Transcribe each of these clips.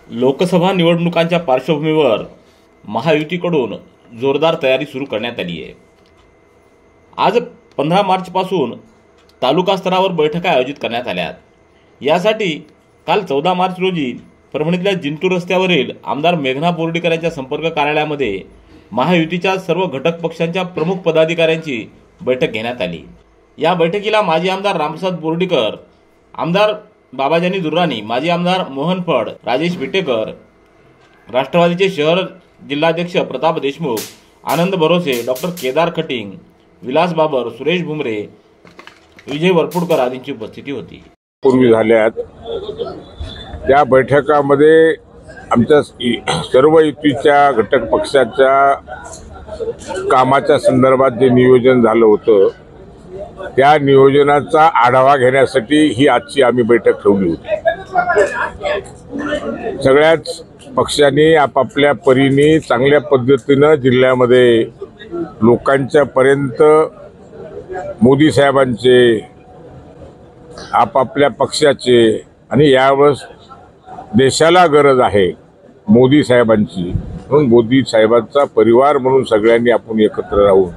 लोकसभा निवडणुकांच्या पार्श्वभूमीवर महायुतीकडून जोरदार तयारी सुरू करण्यात आली आहे। आज 15 मार्चपासून तालुका स्तरावर बैठका आयोजित करण्यात आल्यात। यासाठी काल 14 मार्च रोजी परभणीतल्या जिंतूर रस्त्यावरील आमदार मेघना बोर्डीकर यांच्या संपर्क कार्यालयामध्ये महायुतीच्या सर्व घटक पक्षांच्या प्रमुख पदाधिकाऱ्यांची बैठक घेण्यात आली। या बैठकीला माजी आमदार रामप्रसाद बोर्डीकर, आमदार बाबाजानी दुर्राणी, माजी आमदार मोहन फड, राजेश विटेकर, राष्ट्रवादीचे शहर जिल्हाध्यक्ष प्रताप देशमुख, आनंद भरोसे, डॉक्टर केदार खटिंग, विलास बाबर, सुरेश भुमरे, विजय वरपुडकर आदींची उपस्थिती होती। पूर्वी झाल्यात त्या बैठकामध्ये आमच्या सर्व युतीच्या घटक पक्षाच्या कामाच्या संदर्भात जे नियोजन झालं होतं त्या नियोजनाचा आढावा घेण्यासाठी ही आजची आम्ही बैठक ठेवली होती। सगळ्याच पक्षांनी आपापल्या परीने चांगल्या पद्धतीनं जिल्ह्यामध्ये लोकांच्या पर्यंत मोदी साहेबांचे, आपापल्या पक्षाचे आणि यावेळेस देशाला गरज आहे मोदी साहेबांची, म्हणून मोदी साहेबांचा परिवार म्हणून सगळ्यांनी आपण एकत्र राहून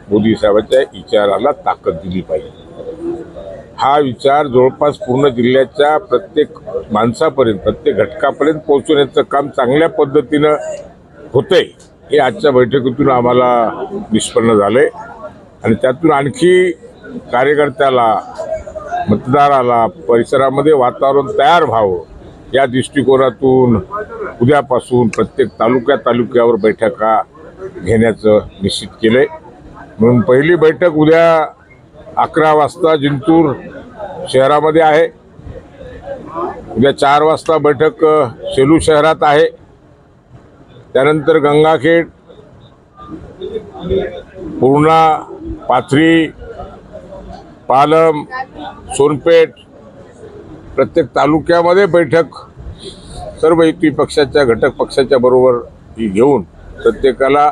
मोदी साहेबांच्या विचाराला ताकद दिली पाहिजे। हा विचार जवळपास पूर्ण जिल्ह्याच्या प्रत्येक माणसापर्यंत, प्रत्येक घटकापर्यंत पोहोचवण्याचं काम चांगल्या पद्धतीनं होतंय हे आजच्या बैठकीतून आम्हाला निष्पन्न झालंय। आणि त्यातून आणखी कार्यकर्त्याला, मतदाराला परिसरामध्ये वातावरण तयार व्हावं या दृष्टिकोनातून उद्यापासून प्रत्येक तालुक्यावर बैठका घेण्याचं निश्चित केलंय। म्हणून पहिली बैठक उद्या 11 वाजता जिंतूर शहरामध्ये आहे। उद्या 4 वाजता बैठक सेलू शहरात आहे। त्यानंतर गंगाखेड, पूर्णा, पाथरी, पालम, सोनपेठ प्रत्येक तालुक्यामध्ये बैठक सर्व युती पक्षाच्या घटक पक्षाच्या बरोबर ही घेऊन प्रत्येकाला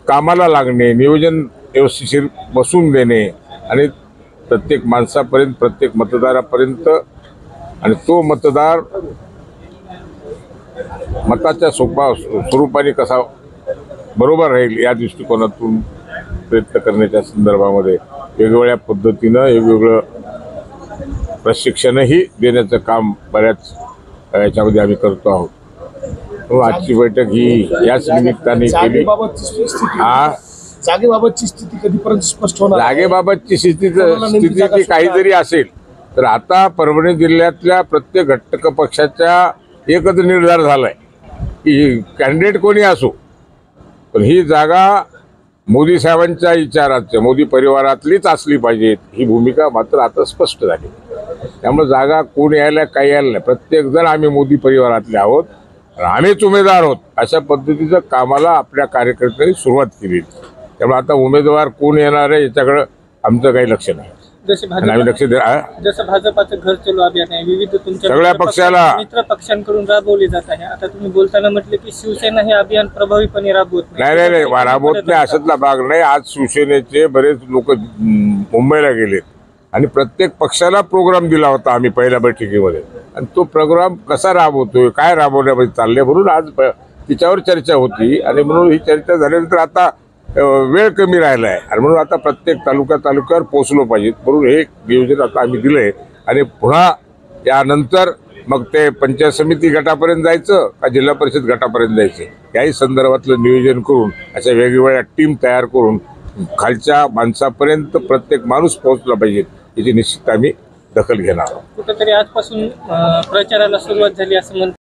कामाला लागणे, नियोजन व्यवस्थिशीर बसून देणे आणि प्रत्येक माणसापर्यंत, प्रत्येक मतदारापर्यंत आणि तो मतदार मताच्या स्वरूपाने कसा बरोबर राहील या दृष्टिकोनातून प्रयत्न करण्याच्या संदर्भामध्ये वेगवेगळ्या पद्धतीनं वेगवेगळं प्रशिक्षणही देण्याचं काम बऱ्याच याच्यामध्ये आम्ही करतो आहोत। आजची बैठक ही याच निमित्ताने केली। जागेबाबतची स्थिती कधीपर्यंत स्पष्ट होणार? जागेबाबतची स्थिती काही जरी असेल तर आता परभणी जिल्ह्यातल्या प्रत्येक घटक पक्षाच्या एकच निर्धार झालाय की कॅन्डिडेट कोणी असो पण ही जागा मोदी साहेबांच्या विचाराच्या, मोदी परिवारातलीच असली पाहिजे ही भूमिका मात्र आता स्पष्ट झाली। त्यामुळे जागा कोण यायला काही यायला नाही, प्रत्येक जण आम्ही मोदी परिवारातले आहोत, आम्हीच उमेदवार आहोत अशा पद्धतीचं कामाला आपल्या कार्यकर्त्यांनी सुरुवात केली। त्यामुळे आता उमेदवार कोण येणार आहे याच्याकडे आमचं काही लक्ष नाही। जसं भाजपाचं घर चलो अभियान आहे, विविध तुमच्या सगळ्या पक्षाला मित्र पक्षांकडून राबवले जात आहे। आता तुम्ही बोलताना म्हटले की शिवसेना हे अभियान प्रभावीपणे राबवत नाही राबवत नाही अशातला भाग नाही। आज शिवसेनेचे बरेच लोक मुंबईला गेलेत आणि प्रत्येक पक्षाला प्रोग्राम दिला होता आम्ही पहिल्या बैठकीमध्ये आणि तो प्रोग्राम कसा राबवतोय, काय राबवण्यामध्ये चाललंय म्हणून आज तिच्यावर चर्चा होती आणि म्हणून ही चर्चा झाल्यानंतर आता वेळ कमी राहिला आहे आणि म्हणून आता प्रत्येक तालुक्यावर पोहोचलो पाहिजे म्हणून हे नियोजन आता आम्ही दिलंय। आणि पुन्हा यानंतर मग ते पंचायत समिती गटापर्यंत जायचं का जिल्हा परिषद गटापर्यंत जायचं याही संदर्भातलं नियोजन करून अशा वेगवेगळ्या टीम तयार करून खालच्या माणसापर्यंत प्रत्येक माणूस पोहोचला पाहिजे याची निश्चित आम्ही दखल घेणार आहोत। कुठेतरी आजपासून प्रचाराला सुरुवात झाली असं म्हणतात।